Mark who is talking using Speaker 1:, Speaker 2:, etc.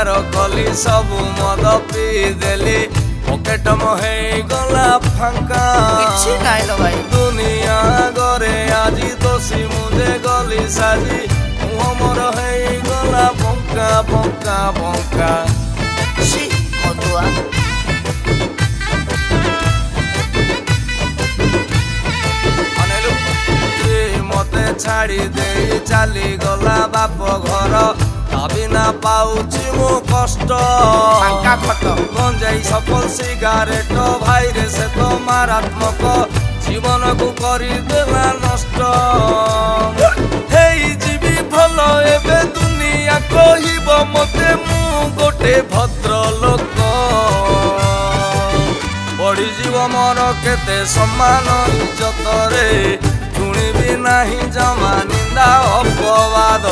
Speaker 1: रोजगार कली सब मद पी देली पकेट मोहे गला फांका दुनिया गरे आज दोषी मुझे गली साजी मुह मोर है गला बंका बंका बंका मते छाड़ी दे चली गला बाप घर बिना पाउची मु कष्ट गंजाई सफल सिगारेट भाईरे से तो मारात्मक जीवन को करदेला नष्ट हेई जीवी भल एबे दुनिया कहिब मते मु गोटे भद्र लोक बढ़ी जीव मोर केते सम्मान इज्जत रे शुणी भी नहीं जमा निंदा अपवाद।